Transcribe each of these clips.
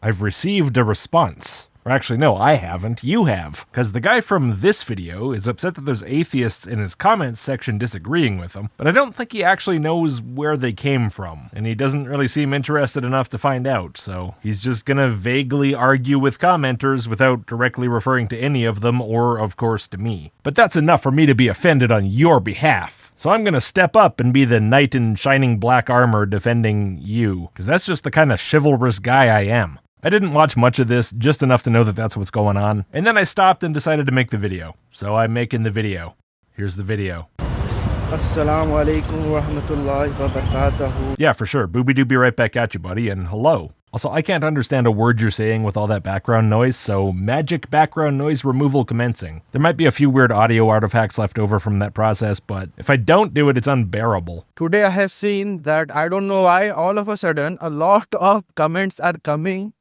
I've received a response. Or actually, no, I haven't. You have. Because the guy from this video is upset that there's atheists in his comments section disagreeing with him, but I don't think he actually knows where they came from, and he doesn't really seem interested enough to find out, so he's just gonna vaguely argue with commenters without directly referring to any of them, or, of course, to me. But that's enough for me to be offended on your behalf. So I'm gonna step up and be the knight in shining black armor defending you, because that's just the kind of chivalrous guy I am. I didn't watch much of this, just enough to know that that's what's going on, and then I stopped and decided to make the video. So I'm making the video. Here's the video. Assalamu alaikum wa rahmatullahi wa barakatuhu. Yeah, for sure. Booby doobie right back at you, buddy, and hello. Also, I can't understand a word you're saying with all that background noise, so magic background noise removal commencing. There might be a few weird audio artifacts left over from that process, but if I don't do it, it's unbearable. Today I have seen that I don't know why all of a sudden a lot of comments are coming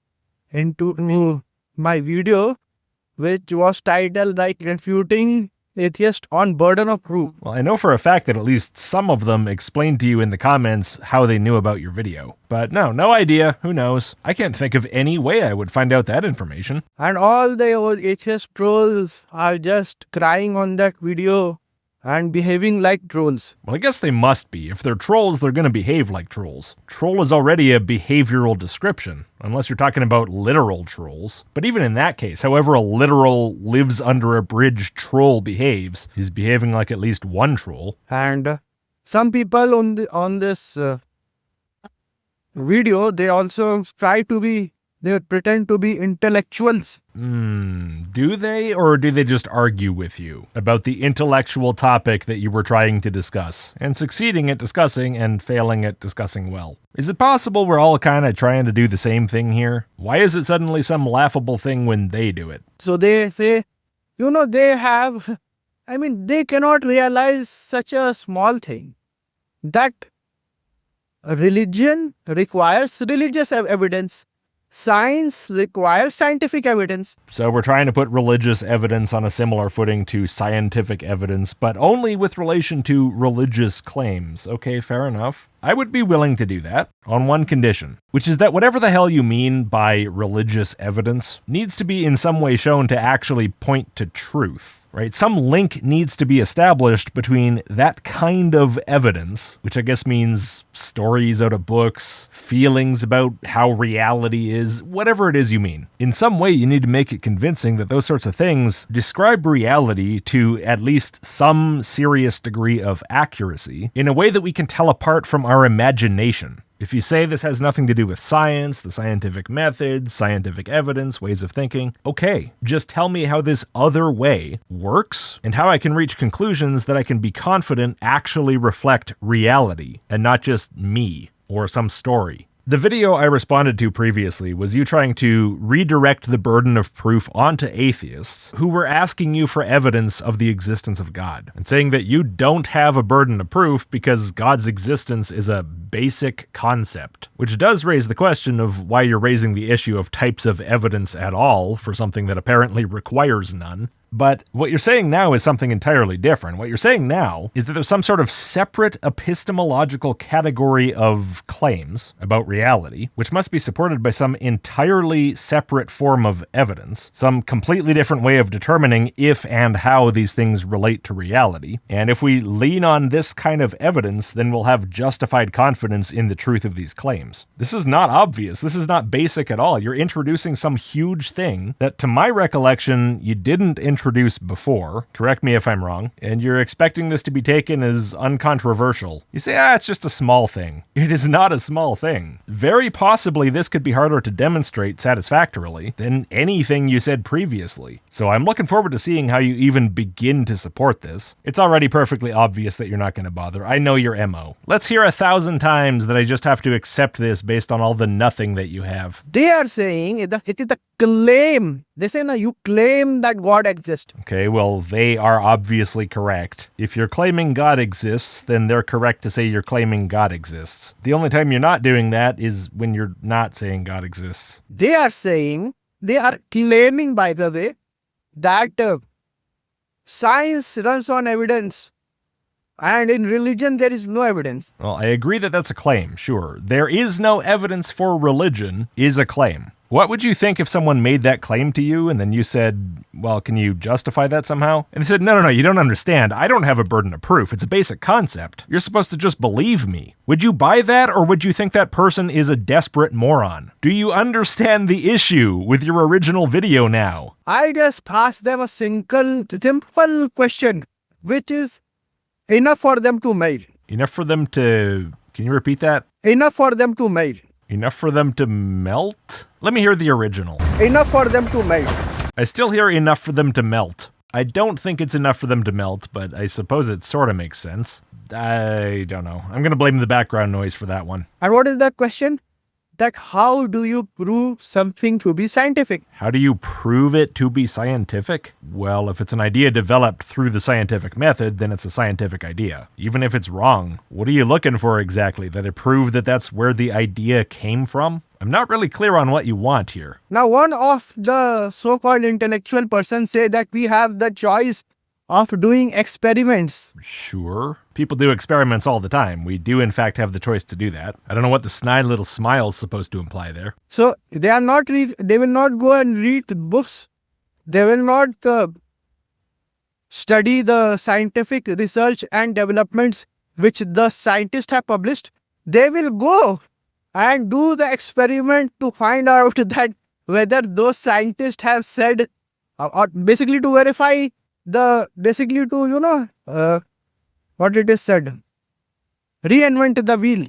into my video, which was titled like refuting atheist on burden of proof. Well, I know for a fact that at least some of them explained to you in the comments how they knew about your video. But no idea. Who knows? I can't think of any way I would find out that information. And all the old atheist trolls are just crying on that video and behaving like trolls. Well, I guess they must be. If they're trolls, they're going to behave like trolls. Troll is already a behavioral description, unless you're talking about literal trolls. But even in that case, however a literal lives under a bridge troll behaves, he's behaving like at least one troll. And some people on this video, they also they pretend to be intellectuals. Do they, or do they just argue with you about the intellectual topic that you were trying to discuss, and succeeding at discussing and failing at discussing well? Is it possible we're all kind of trying to do the same thing here? Why is it suddenly some laughable thing when they do it? So they say, they cannot realize such a small thing, that religion requires religious evidence. Science requires scientific evidence. So we're trying to put religious evidence on a similar footing to scientific evidence, but only with relation to religious claims. Okay, fair enough. I would be willing to do that on one condition, which is that whatever the hell you mean by religious evidence needs to be in some way shown to actually point to truth. Right? Some link needs to be established between that kind of evidence, which I guess means stories out of books, feelings about how reality is, whatever it is you mean. In some way, you need to make it convincing that those sorts of things describe reality to at least some serious degree of accuracy in a way that we can tell apart from our imagination. If you say this has nothing to do with science, the scientific methods, scientific evidence, ways of thinking, okay, just tell me how this other way works and how I can reach conclusions that I can be confident actually reflect reality and not just me or some story. The video I responded to previously was you trying to redirect the burden of proof onto atheists who were asking you for evidence of the existence of God, and saying that you don't have a burden of proof because God's existence is a basic concept, which does raise the question of why you're raising the issue of types of evidence at all for something that apparently requires none. But what you're saying now is something entirely different. What you're saying now is that there's some sort of separate epistemological category of claims about reality, which must be supported by some entirely separate form of evidence, some completely different way of determining if and how these things relate to reality. And if we lean on this kind of evidence, then we'll have justified confidence in the truth of these claims. This is not obvious. This is not basic at all. You're introducing some huge thing that, to my recollection, you didn't introduced before, correct me if I'm wrong, and you're expecting this to be taken as uncontroversial. You say, it's just a small thing. It is not a small thing. Very possibly this could be harder to demonstrate satisfactorily than anything you said previously. So I'm looking forward to seeing how you even begin to support this. It's already perfectly obvious that you're not going to bother. I know your MO. Let's hear 1,000 times that I just have to accept this based on all the nothing that you have. They are saying it is the claim. They say, no, you claim that God exists. Okay, well, they are obviously correct. If you're claiming God exists, then they're correct to say you're claiming God exists. The only time you're not doing that is when you're not saying God exists. They are claiming, by the way, that science runs on evidence. And in religion, there is no evidence. Well, I agree that that's a claim, sure. There is no evidence for religion is a claim. What would you think if someone made that claim to you and then you said, well, can you justify that somehow? And they said, no, you don't understand. I don't have a burden of proof. It's a basic concept. You're supposed to just believe me. Would you buy that, or would you think that person is a desperate moron? Do you understand the issue with your original video now? I just asked them a simple question, which is enough for them to mail. Enough for them to... Can you repeat that? Enough for them to mail. Enough for them to melt? Let me hear the original. Enough for them to mail. I still hear enough for them to melt. I don't think it's enough for them to melt, but I suppose it sort of makes sense. I don't know. I'm going to blame the background noise for that one. And what is that question? That how do you prove something to be scientific? How do you prove it to be scientific? Well, if it's an idea developed through the scientific method, then it's a scientific idea. Even if it's wrong, what are you looking for exactly? That it prove that that's where the idea came from? I'm not really clear on what you want here. Now, one of the so-called intellectual persons say that we have the choice of doing experiments. Sure. People do experiments all the time. We do, in fact, have the choice to do that. I don't know what the snide little smile is supposed to imply there. So they will not go and read books. They will not study the scientific research and developments which the scientists have published. They will go and do the experiment to find out that whether those scientists have said, or basically to verify what it is said. Reinvent the wheel.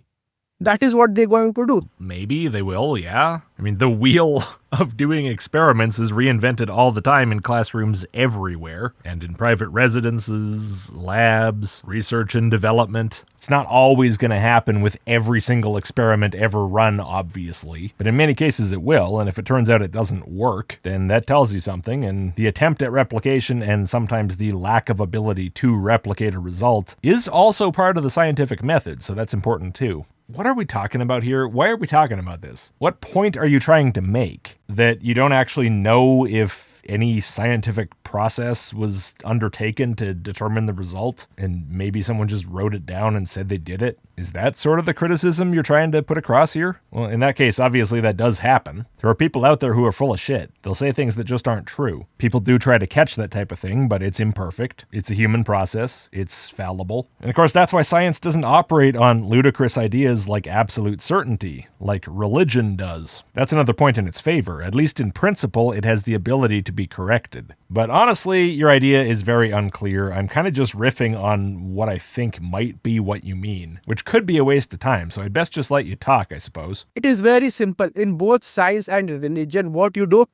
That is what they're going to do. Maybe they will, yeah. I mean, the wheel of doing experiments is reinvented all the time in classrooms everywhere, and in private residences, labs, research and development. It's not always going to happen with every single experiment ever run, obviously, but in many cases it will, and if it turns out it doesn't work, then that tells you something, and the attempt at replication and sometimes the lack of ability to replicate a result is also part of the scientific method, so that's important too. What are we talking about here? Why are we talking about this? What point are you trying to make? That you don't actually know if any scientific process was undertaken to determine the result, and maybe someone just wrote it down and said they did it? Is that sort of the criticism you're trying to put across here? Well, in that case, obviously that does happen. There are people out there who are full of shit. They'll say things that just aren't true. People do try to catch that type of thing, but it's imperfect. It's a human process. It's fallible. And of course, that's why science doesn't operate on ludicrous ideas like absolute certainty, like religion does. That's another point in its favor. At least in principle, it has the ability to be corrected. But honestly, your idea is very unclear. I'm kind of just riffing on what I think might be what you mean, which could be a waste of time, so I'd best just let you talk, I suppose. It is very simple. In both science and religion, what you do,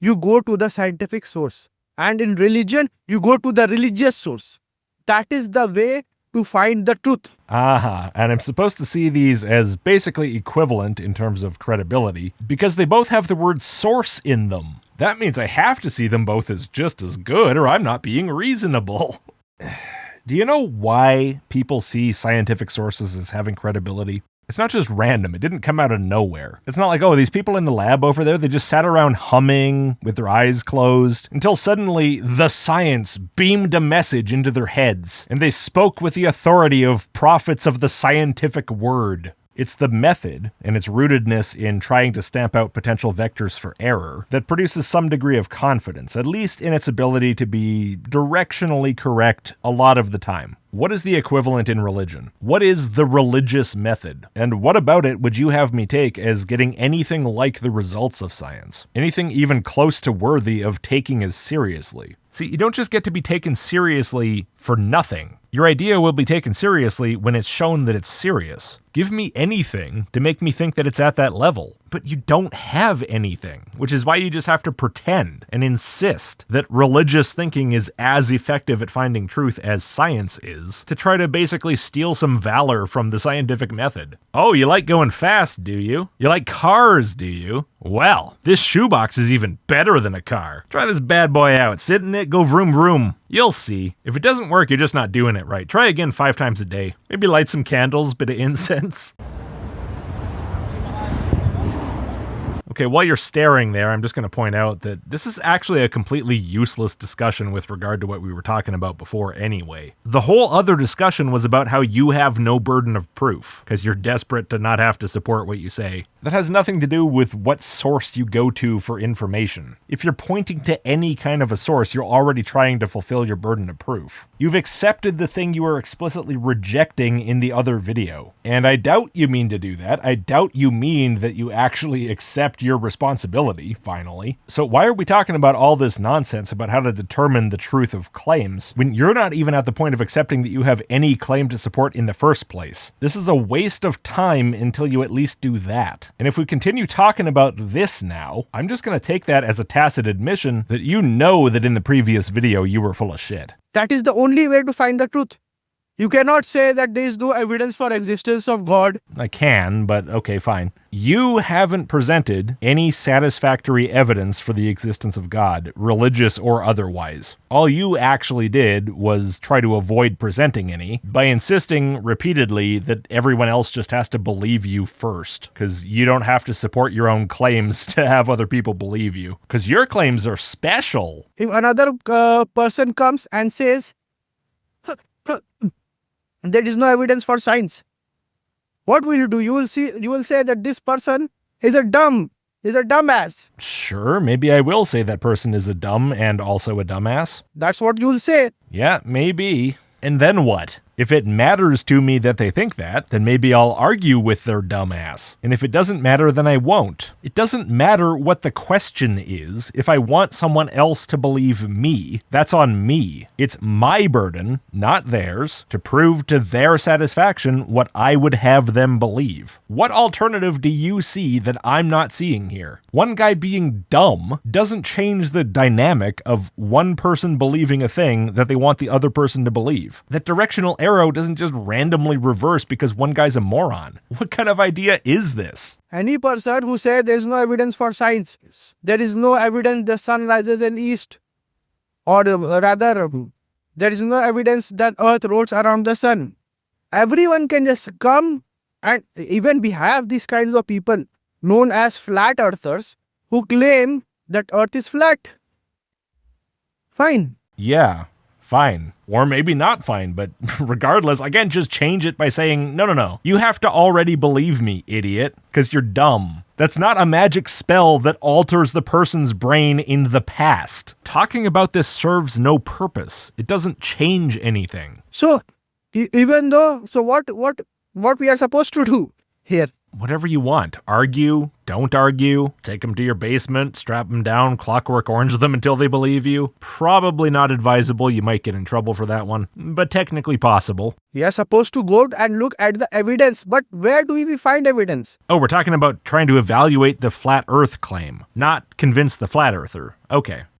you go to the scientific source. And in religion, you go to the religious source. That is the way to find the truth. Aha, and I'm supposed to see these as basically equivalent in terms of credibility, because they both have the word source in them. That means I have to see them both as just as good, or I'm not being reasonable. Do you know why people see scientific sources as having credibility? It's not just random. It didn't come out of nowhere. It's not like, oh, these people in the lab over there, they just sat around humming with their eyes closed until suddenly the science beamed a message into their heads, and they spoke with the authority of prophets of the scientific word. It's the method, and its rootedness in trying to stamp out potential vectors for error, that produces some degree of confidence, at least in its ability to be directionally correct a lot of the time. What is the equivalent in religion? What is the religious method? And what about it would you have me take as getting anything like the results of science? Anything even close to worthy of taking as seriously? See, you don't just get to be taken seriously for nothing. Your idea will be taken seriously when it's shown that it's serious. Give me anything to make me think that it's at that level. But you don't have anything, which is why you just have to pretend and insist that religious thinking is as effective at finding truth as science is, to try to basically steal some valor from the scientific method. Oh, you like going fast, do you? You like cars, do you? Well, this shoebox is even better than a car. Try this bad boy out. Sit in it, go vroom vroom. You'll see. If it doesn't work, you're just not doing it right. Try again 5 times a day. Maybe light some candles, bit of incense. Okay, while you're staring there, I'm just going to point out that this is actually a completely useless discussion with regard to what we were talking about before anyway. The whole other discussion was about how you have no burden of proof, because you're desperate to not have to support what you say. That has nothing to do with what source you go to for information. If you're pointing to any kind of a source, you're already trying to fulfill your burden of proof. You've accepted the thing you are explicitly rejecting in the other video. And I doubt you mean to do that. I doubt you mean that you actually accept your responsibility, finally. So why are we talking about all this nonsense about how to determine the truth of claims when you're not even at the point of accepting that you have any claim to support in the first place? This is a waste of time until you at least do that. And if we continue talking about this now, I'm just going to take that as a tacit admission that you know that in the previous video you were full of shit. That is the only way to find the truth. You cannot say that there is no evidence for existence of God. I can, but okay, fine. You haven't presented any satisfactory evidence for the existence of God, religious or otherwise. All you actually did was try to avoid presenting any by insisting repeatedly that everyone else just has to believe you first, because you don't have to support your own claims to have other people believe you, because your claims are special. If another person comes and says, there is no evidence for science, what will you do? You will say that this person is a dumbass. Sure, maybe I will say that person is a dumb and also a dumbass. That's what you will say. Yeah, maybe. And then what? If it matters to me that they think that, then maybe I'll argue with their dumbass. And if it doesn't matter, then I won't. It doesn't matter what the question is. If I want someone else to believe me, that's on me. It's my burden, not theirs, to prove to their satisfaction what I would have them believe. What alternative do you see that I'm not seeing here? One guy being dumb doesn't change the dynamic of one person believing a thing that they want the other person to believe. That directional arrow doesn't just randomly reverse because one guy's a moron. What kind of idea is this? Any person who says there is no evidence for science, there is no evidence the sun rises in east, or rather, there is no evidence that earth rolls around the sun. Everyone can just come, and even we have these kinds of people known as flat earthers who claim that earth is flat. Fine. Yeah. Fine. Or maybe not fine, but regardless, again, just change it by saying, no. You have to already believe me, idiot, because you're dumb. That's not a magic spell that alters the person's brain in the past. Talking about this serves no purpose. It doesn't change anything. So, what we are supposed to do here? Whatever you want. Argue, don't argue, take them to your basement, strap them down, Clockwork Orange them until they believe you. Probably not advisable, you might get in trouble for that one, but technically possible. We are supposed to go and look at the evidence, but where do we find evidence? Oh, we're talking about trying to evaluate the flat earth claim, not convince the flat earther.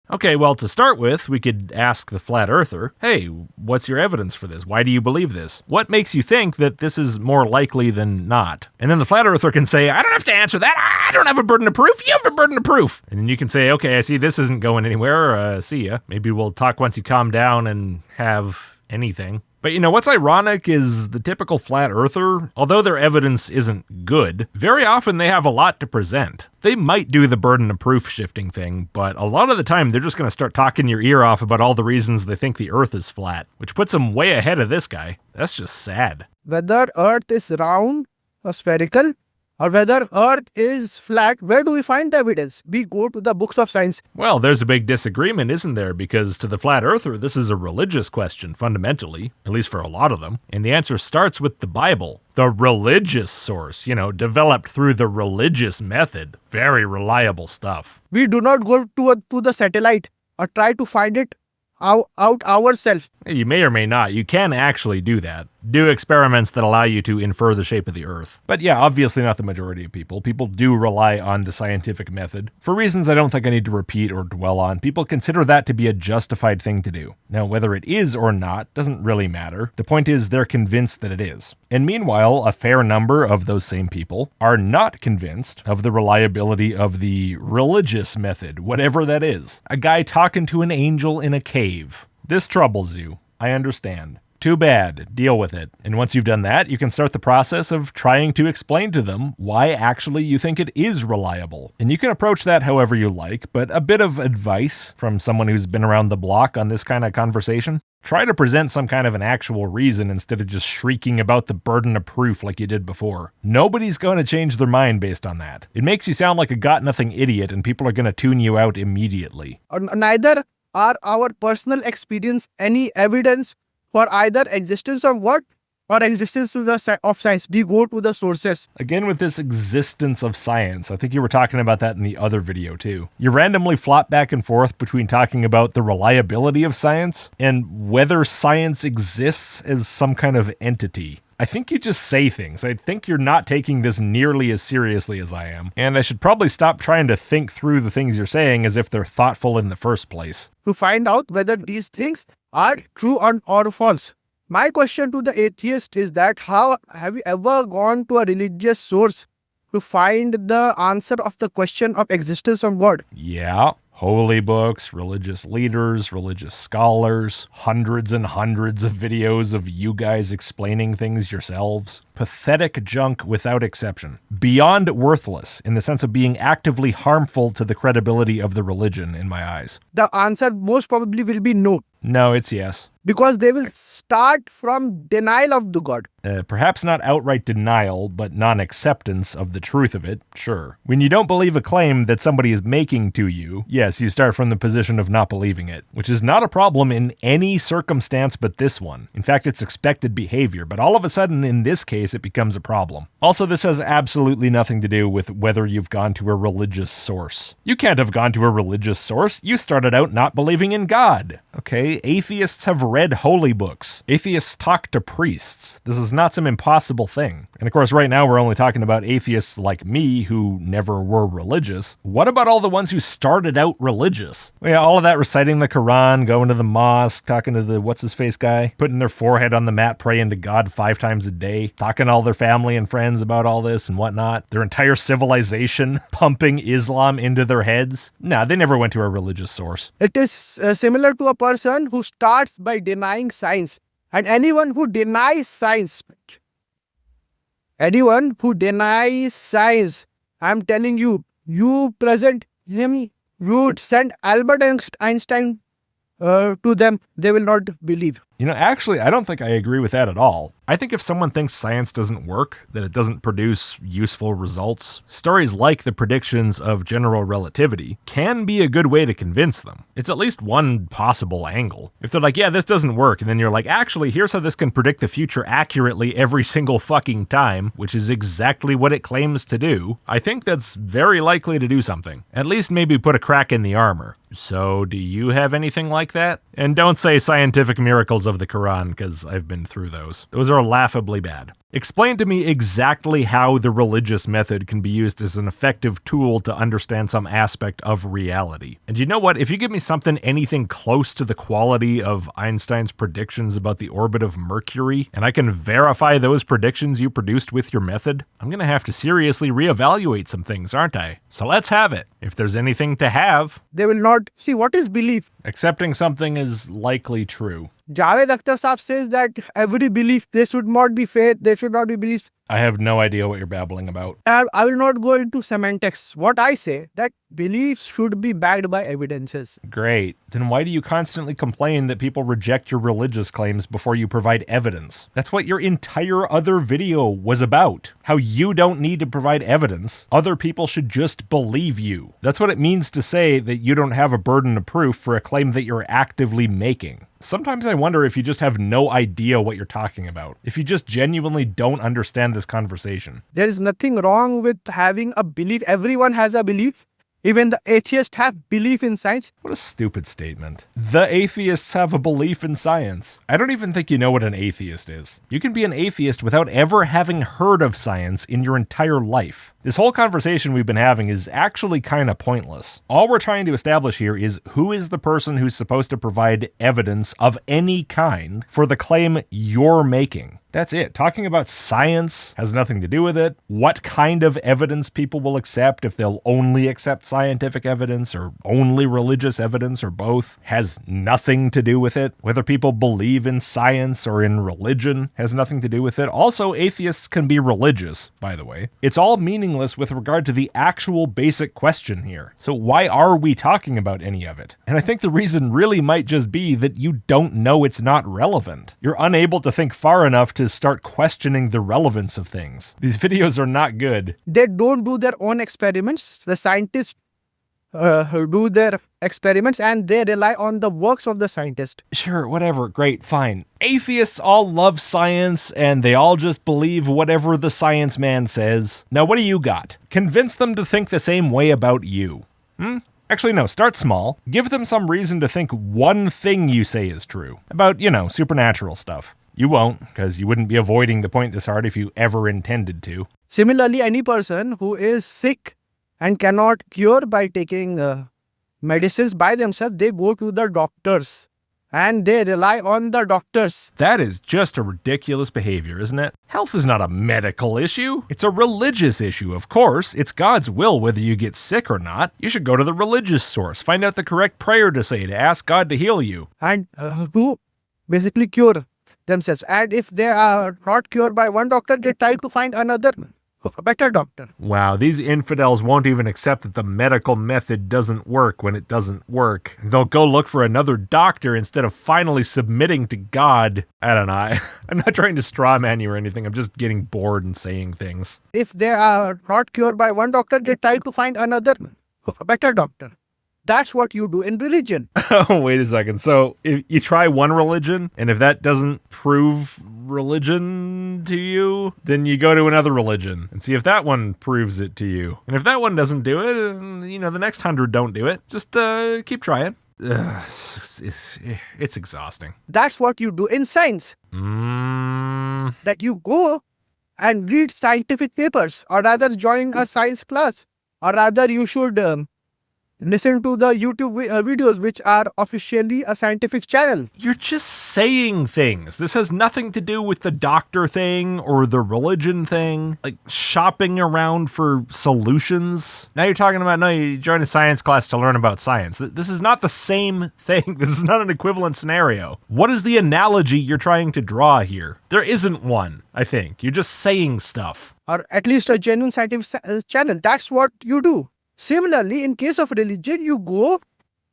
Okay, well, to start with, we could ask the flat earther, hey, what's your evidence for this? Why do you believe this? What makes you think that this is more likely than not? And then the flat earther can say, I don't have to answer that. I don't have a burden of proof. You have a burden of proof. And then you can say, okay, I see this isn't going anywhere. See ya. Maybe we'll talk once you calm down and have anything. But you know, what's ironic is the typical flat earther, although their evidence isn't good, very often they have a lot to present. They might do the burden of proof shifting thing, but a lot of the time they're just going to start talking your ear off about all the reasons they think the earth is flat, which puts them way ahead of this guy. That's just sad. Whether earth is round or spherical, or whether earth is flat, where do we find the evidence? We go to the books of science. Well, there's a big disagreement, isn't there? Because to the flat earther, this is a religious question, fundamentally, at least for a lot of them. And the answer starts with the Bible, the religious source, developed through the religious method. Very reliable stuff. We do not go to the satellite or try to find it out ourselves. You may or may not. You can actually do that. Do experiments that allow you to infer the shape of the Earth. But yeah, obviously not the majority of people. People do rely on the scientific method. For reasons I don't think I need to repeat or dwell on, people consider that to be a justified thing to do. Now, whether it is or not doesn't really matter. The point is they're convinced that it is. And meanwhile, a fair number of those same people are not convinced of the reliability of the religious method, whatever that is. A guy talking to an angel in a cave. This troubles you. I understand. Too bad. Deal with it. And once you've done that, you can start the process of trying to explain to them why actually you think it is reliable. And you can approach that however you like, but a bit of advice from someone who's been around the block on this kind of conversation. Try to present some kind of an actual reason instead of just shrieking about the burden of proof like you did before. Nobody's going to change their mind based on that. It makes you sound like a got-nothing idiot and people are going to tune you out immediately. Neither are our personal experience any evidence for either existence of what or existence of science. We go to the sources. Again, with this existence of science, I think you were talking about that in the other video too. You randomly flop back and forth between talking about the reliability of science and whether science exists as some kind of entity. I think you just say things. I think you're not taking this nearly as seriously as I am. And I should probably stop trying to think through the things you're saying as if they're thoughtful in the first place. To find out whether these things are true or false. My question to the atheist is that how have you ever gone to a religious source to find the answer of the question of existence of God? Yeah. Holy books, religious leaders, religious scholars, hundreds and hundreds of videos of you guys explaining things yourselves. Pathetic junk without exception. Beyond worthless in the sense of being actively harmful to the credibility of the religion in my eyes. The answer most probably will be no. No, it's yes. Because they will start from denial of the God. Perhaps not outright denial, but non-acceptance of the truth of it, sure. When you don't believe a claim that somebody is making to you, yes, you start from the position of not believing it, which is not a problem in any circumstance but this one. In fact, it's expected behavior, but all of a sudden in this case it becomes a problem. Also, this has absolutely nothing to do with whether you've gone to a religious source. You can't have gone to a religious source. You started out not believing in God. Okay, atheists have read holy books. Atheists talk to priests. This is not some impossible thing. And of course, right now we're only talking about atheists like me who never were religious. What about all the ones who started out religious? Well, yeah, all of that reciting the Quran, going to the mosque, talking to the what's-his-face guy, putting their forehead on the mat, praying to God 5 times a day, talking to all their family and friends about all this and whatnot. Their entire civilization pumping Islam into their heads. Nah, they never went to a religious source. It is similar to a person who starts by denying science. And anyone who denies science, I'm telling you, you present him, you send Albert Einstein to them, they will not believe. You know, actually, I don't think I agree with that at all. I think if someone thinks science doesn't work, that it doesn't produce useful results, stories like the predictions of general relativity can be a good way to convince them. It's at least one possible angle. If they're like, yeah, this doesn't work, and then you're like, actually, here's how this can predict the future accurately every single fucking time, which is exactly what it claims to do, I think that's very likely to do something. At least maybe put a crack in the armor. So, do you have anything like that? And don't say scientific miracles of the Quran, because I've been through those. Those are laughably bad. Explain to me exactly how the religious method can be used as an effective tool to understand some aspect of reality. And you know what? If you give me something anything close to the quality of Einstein's predictions about the orbit of Mercury, and I can verify those predictions you produced with your method, I'm going to have to seriously reevaluate some things, aren't I? So let's have it. If there's anything to have. They will not. See, what is belief? Accepting something is likely true. Javed Akhtar Saab says that every belief, there should not be faith, there should not be beliefs. I have no idea what you're babbling about. I will not go into semantics. What I say, that beliefs should be backed by evidences. Great. Then why do you constantly complain that people reject your religious claims before you provide evidence? That's what your entire other video was about. How you don't need to provide evidence. Other people should just believe you. That's what it means to say that you don't have a burden of proof for a claim that you're actively making. Sometimes I wonder if you just have no idea what you're talking about. If you just genuinely don't understand this conversation. There is nothing wrong with having a belief. Everyone has a belief. Even the atheists have belief in science. What a stupid statement. The atheists have a belief in science. I don't even think you know what an atheist is. You can be an atheist without ever having heard of science in your entire life. This whole conversation we've been having is actually kind of pointless. All we're trying to establish here is who is the person who's supposed to provide evidence of any kind for the claim you're making. That's it. Talking about science has nothing to do with it. What kind of evidence people will accept, if they'll only accept scientific evidence or only religious evidence or both, has nothing to do with it. Whether people believe in science or in religion has nothing to do with it. Also, atheists can be religious, by the way. It's all meaningless with regard to the actual basic question here. So why are we talking about any of it? And I think the reason really might just be that you don't know it's not relevant. You're unable to think far enough to start questioning the relevance of things. These videos are not good. They don't do their own experiments. The scientists do their experiments and they rely on the works of the scientist. Sure, whatever, great, fine. Atheists all love science and they all just believe whatever the science man says. Now what do you got? Convince them to think the same way about you. Actually, no, start small. Give them some reason to think one thing you say is true. About, supernatural stuff. You won't, because you wouldn't be avoiding the point this hard if you ever intended to. Similarly, any person who is sick and cannot cure by taking medicines by themselves, they go to the doctors and they rely on the doctors. That is just a ridiculous behavior, isn't it? Health is not a medical issue. It's a religious issue, of course. It's God's will whether you get sick or not. You should go to the religious source, find out the correct prayer to say to ask God to heal you. And to basically cure themselves. And if they are not cured by one doctor, they try to find another, a better doctor. Wow, these infidels won't even accept that the medical method doesn't work when it doesn't work. They'll go look for another doctor instead of finally submitting to God. I don't know. I'm not trying to straw man you or anything. I'm just getting bored and saying things. If they are not cured by one doctor, they try to find another, a better doctor. That's what you do in religion. Oh, wait a second. So if you try one religion, and if that doesn't prove religion to you, then you go to another religion and see if that one proves it to you. And if that one doesn't do it, the next 100 don't do it. Just keep trying. It's exhausting. That's what you do in science. That you go and read scientific papers, or rather join a science class, or rather you should listen to the YouTube videos which are officially a scientific channel. You're just saying things. This has nothing to do with the doctor thing or the religion thing, like shopping around for solutions. Now you're talking about, no, you join a science class to learn about science. This is not the same thing. This is not an equivalent scenario. What is the analogy you're trying to draw here? There isn't one, I think. You're just saying stuff. Or at least a genuine scientific channel. That's what you do. Similarly, in case of religion, you go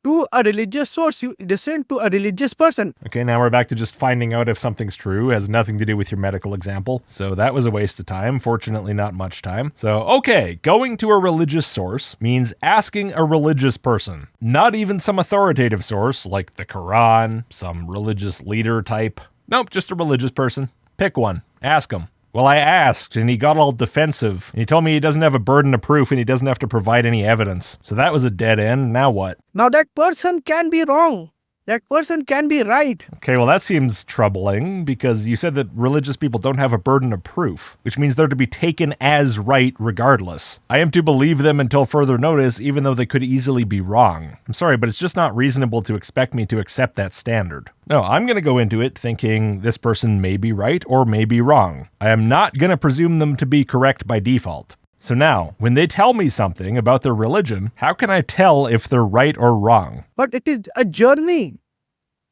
to a religious source, you listen to a religious person. Okay, now we're back to just finding out if something's true. It has nothing to do with your medical example. So that was a waste of time. Fortunately, not much time. So, okay, going to a religious source means asking a religious person. Not even some authoritative source like the Quran, some religious leader type. Nope, just a religious person. Pick one. Ask them. Well, I asked, and he got all defensive, and he told me he doesn't have a burden of proof, and he doesn't have to provide any evidence. So that was a dead end. Now what? Now that person can be wrong. That person can be right. Okay, well that seems troubling, because you said that religious people don't have a burden of proof, which means they're to be taken as right regardless. I am to believe them until further notice, even though they could easily be wrong. I'm sorry, but it's just not reasonable to expect me to accept that standard. No, I'm going to go into it thinking this person may be right or may be wrong. I am not going to presume them to be correct by default. So now, when they tell me something about their religion, how can I tell if they're right or wrong? But it is a journey.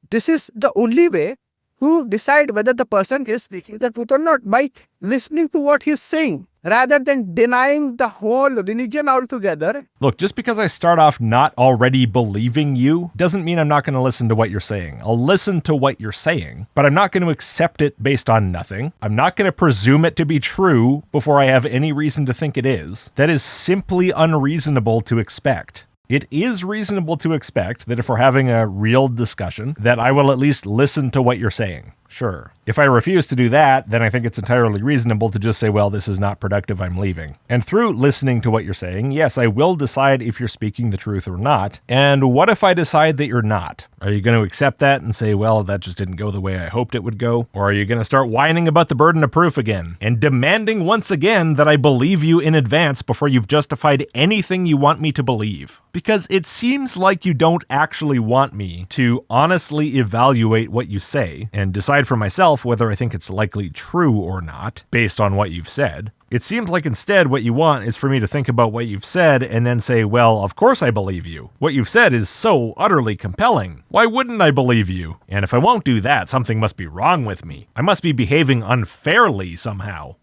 This is the only way to decide whether the person is speaking the truth or not, by listening to what he's saying, rather than denying the whole religion altogether. Look, just because I start off not already believing you doesn't mean I'm not going to listen to what you're saying. I'll listen to what you're saying, but I'm not going to accept it based on nothing. I'm not going to presume it to be true before I have any reason to think it is. That is simply unreasonable to expect. It is reasonable to expect that if we're having a real discussion, that I will at least listen to what you're saying. Sure. If I refuse to do that, then I think it's entirely reasonable to just say, well, this is not productive, I'm leaving. And through listening to what you're saying, yes, I will decide if you're speaking the truth or not. And what if I decide that you're not? Are you going to accept that and say, well, that just didn't go the way I hoped it would go? Or are you going to start whining about the burden of proof again and demanding once again that I believe you in advance before you've justified anything you want me to believe? Because it seems like you don't actually want me to honestly evaluate what you say and decide decide for myself whether I think it's likely true or not, based on what you've said. It seems like instead what you want is for me to think about what you've said and then say, well, of course I believe you. What you've said is so utterly compelling. Why wouldn't I believe you? And if I won't do that, something must be wrong with me. I must be behaving unfairly somehow.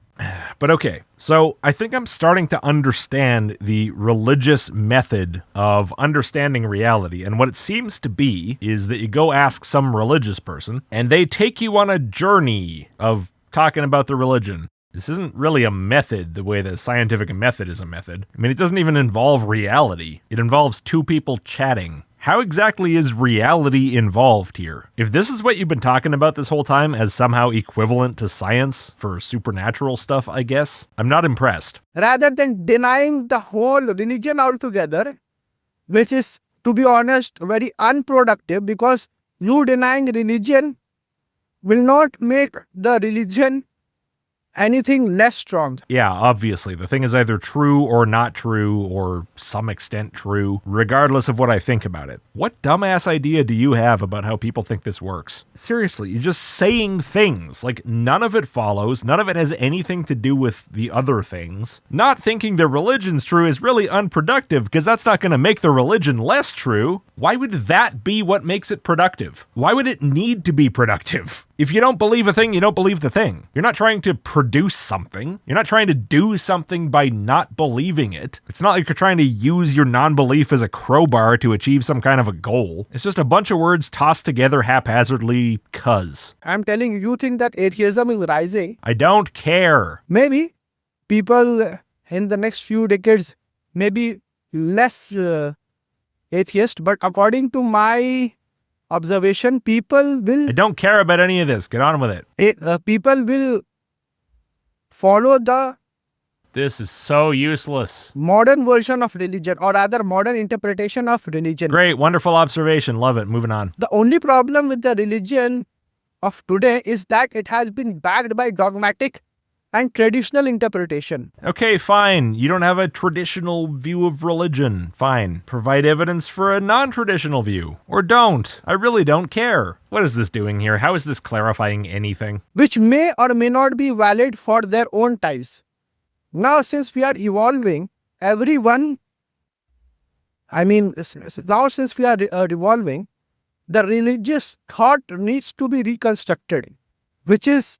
But okay, so I think I'm starting to understand the religious method of understanding reality, and what it seems to be is that you go ask some religious person, and they take you on a journey of talking about the religion. This isn't really a method the way the scientific method is a method. I mean, it doesn't even involve reality. It involves two people chatting. How exactly is reality involved here? If this is what you've been talking about this whole time as somehow equivalent to science for supernatural stuff, I guess, I'm not impressed. Rather than denying the whole religion altogether, which is, to be honest, very unproductive, because you denying religion will not make the religion anything less strong. Yeah, obviously. The thing is either true or not true, or some extent true, regardless of what I think about it. What dumbass idea do you have about how people think this works? Seriously, you're just saying things. Like, none of it follows. None of it has anything to do with the other things. Not thinking their religion's true is really unproductive, because that's not going to make the religion less true. Why would that be what makes it productive? Why would it need to be productive? If you don't believe a thing, you don't believe the thing. You're not trying to produce something. You're not trying to do something by not believing it. It's not like you're trying to use your non-belief as a crowbar to achieve some kind of a goal. It's just a bunch of words tossed together haphazardly, cuz. I'm telling you, you think that atheism is rising. I don't care. Maybe people in the next few decades may be less atheist, but according to my observation, people will... I don't care about any of this. Get on with it. People will follow the... This is so useless. Modern version of religion, or rather modern interpretation of religion. Great, wonderful observation. Love it. Moving on. The only problem with the religion of today is that it has been backed by dogmatic and traditional interpretation. Okay, fine. You don't have a traditional view of religion. Fine. Provide evidence for a non-traditional view. Or don't. I really don't care. What is this doing here? How is this clarifying anything? Which may or may not be valid for their own times. Now, since we are evolving, evolving, the religious thought needs to be reconstructed, which is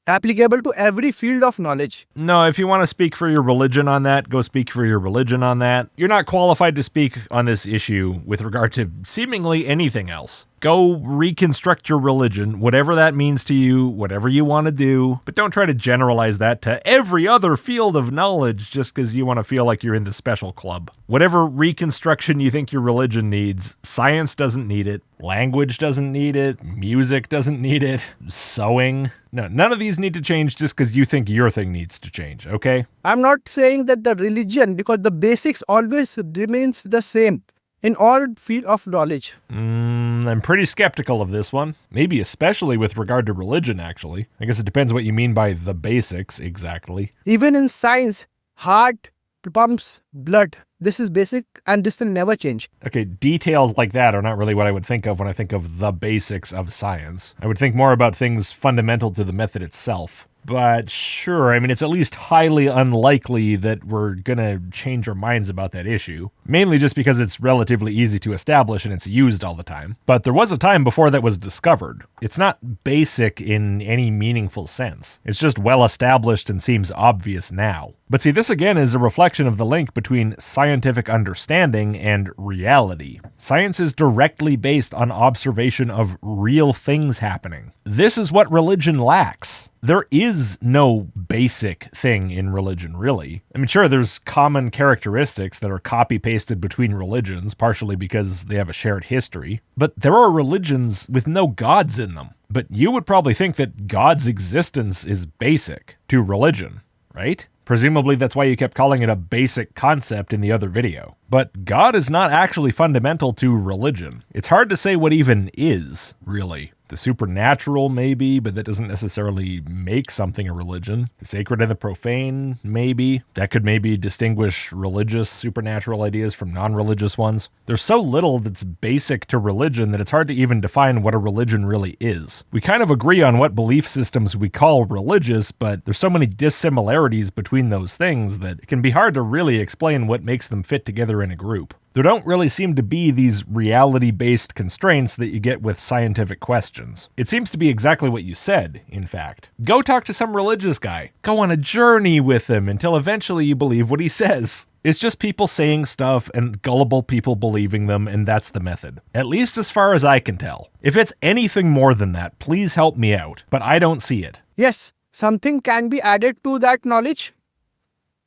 applicable to every field of knowledge. No, if you want to speak for your religion on that, go speak for your religion on that. You're not qualified to speak on this issue with regard to seemingly anything else. Go reconstruct your religion, whatever that means to you, whatever you want to do, but don't try to generalize that to every other field of knowledge just because you want to feel like you're in the special club. Whatever reconstruction you think your religion needs, science doesn't need it, language doesn't need it, music doesn't need it, sewing. No, none of these need to change just because you think your thing needs to change, okay? I'm not saying that the religion, because the basics always remains the same in all field of knowledge. I'm pretty skeptical of this one. Maybe especially with regard to religion, actually. I guess it depends what you mean by the basics, exactly. Even in science, heart pumps blood. This is basic and this will never change. Okay, details like that are not really what I would think of when I think of the basics of science. I would think more about things fundamental to the method itself. But sure, I mean, it's at least highly unlikely that we're gonna change our minds about that issue. Mainly just because it's relatively easy to establish and it's used all the time. But there was a time before that was discovered. It's not basic in any meaningful sense. It's just well established and seems obvious now. But see, this again is a reflection of the link between scientific understanding and reality. Science is directly based on observation of real things happening. This is what religion lacks. There is no basic thing in religion, really. I mean, sure, there's common characteristics that are copy-pasted between religions, partially because they have a shared history. But there are religions with no gods in them. But you would probably think that God's existence is basic to religion, right? Presumably that's why you kept calling it a basic concept in the other video. But God is not actually fundamental to religion. It's hard to say what even is, really. The supernatural, maybe, but that doesn't necessarily make something a religion. The sacred and the profane, maybe. That could maybe distinguish religious supernatural ideas from non-religious ones. There's so little that's basic to religion that it's hard to even define what a religion really is. We kind of agree on what belief systems we call religious, but there's so many dissimilarities between those things that it can be hard to really explain what makes them fit together in a group. There don't really seem to be these reality-based constraints that you get with scientific questions. It seems to be exactly what you said, in fact. Go talk to some religious guy. Go on a journey with him until eventually you believe what he says. It's just people saying stuff and gullible people believing them, and that's the method. At least as far as I can tell. If it's anything more than that, please help me out. But I don't see it. Yes, something can be added to that knowledge.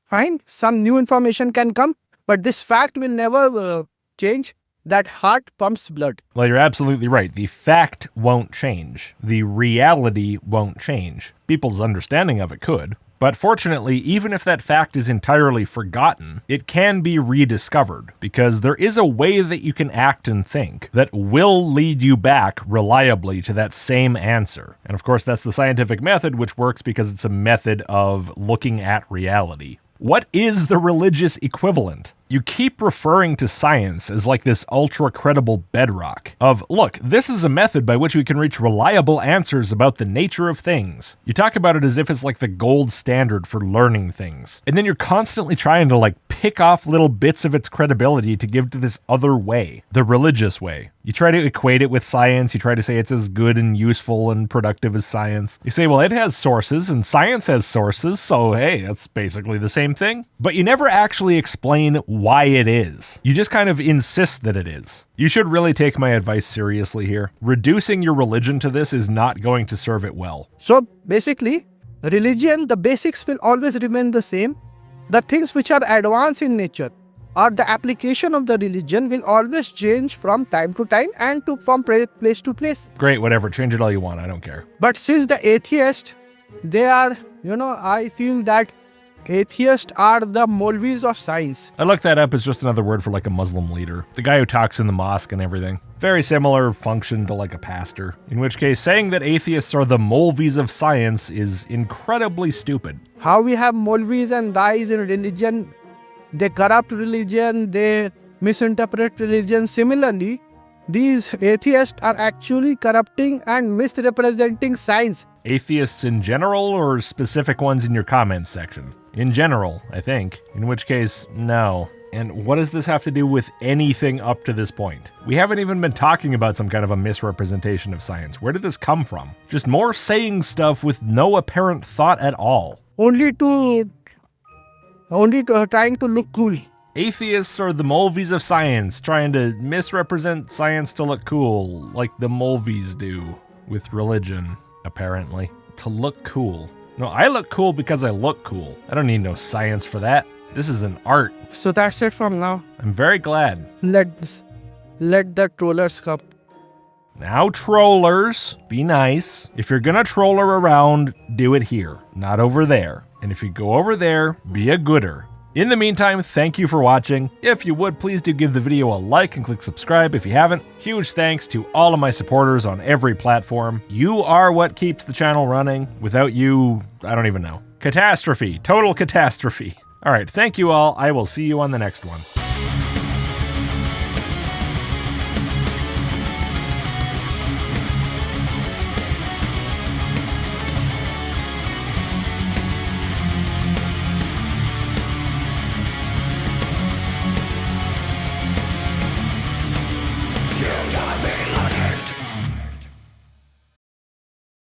Fine, some new information can come. But this fact will never change that heart pumps blood. Well, you're absolutely right. The fact won't change. The reality won't change. People's understanding of it could. But fortunately, even if that fact is entirely forgotten, it can be rediscovered, because there is a way that you can act and think that will lead you back reliably to that same answer. And of course, that's the scientific method, which works because it's a method of looking at reality. What is the religious equivalent? You keep referring to science as like this ultra-credible bedrock of, look, this is a method by which we can reach reliable answers about the nature of things. You talk about it as if it's like the gold standard for learning things. And then you're constantly trying to like pick off little bits of its credibility to give to this other way, the religious way. You try to equate it with science. You try to say it's as good and useful and productive as science. You say, well, it has sources and science has sources, so hey, that's basically the same thing. But you never actually explain why it is. You just kind of insist that it is. You should really take my advice seriously here. Reducing your religion to this is not going to serve it well. So basically, religion, the basics will always remain the same. The things which are advanced in nature or the application of the religion will always change from time to time and from place to place. Great, whatever. Change it all you want. I don't care. But since the atheists, they are, I feel that atheists are the Molvis of science. I looked that up as just another word for like a Muslim leader. The guy who talks in the mosque and everything. Very similar function to like a pastor. In which case, saying that atheists are the Molvis of science is incredibly stupid. How we have Molvis and guys in religion, they corrupt religion, they misinterpret religion. Similarly, these atheists are actually corrupting and misrepresenting science. Atheists in general or specific ones in your comments section? In general, I think. In which case, no. And what does this have to do with anything up to this point? We haven't even been talking about some kind of a misrepresentation of science. Where did this come from? Just more saying stuff with no apparent thought at all. Only trying to look cool. Atheists are the Molvis of science, trying to misrepresent science to look cool, like the Molvis do with religion, apparently. To look cool. No, I look cool because I look cool. I don't need no science for that. This is an art. So that's it from now. I'm very glad. Let the trollers come. Now, trollers, be nice. If you're gonna troller around, do it here, not over there. And if you go over there, be a gooder. In the meantime, thank you for watching. If you would, please do give the video a like and click subscribe if you haven't. Huge thanks to all of my supporters on every platform. You are what keeps the channel running. Without you, I don't even know. Catastrophe. Total catastrophe. All right, thank you all. I will see you on the next one.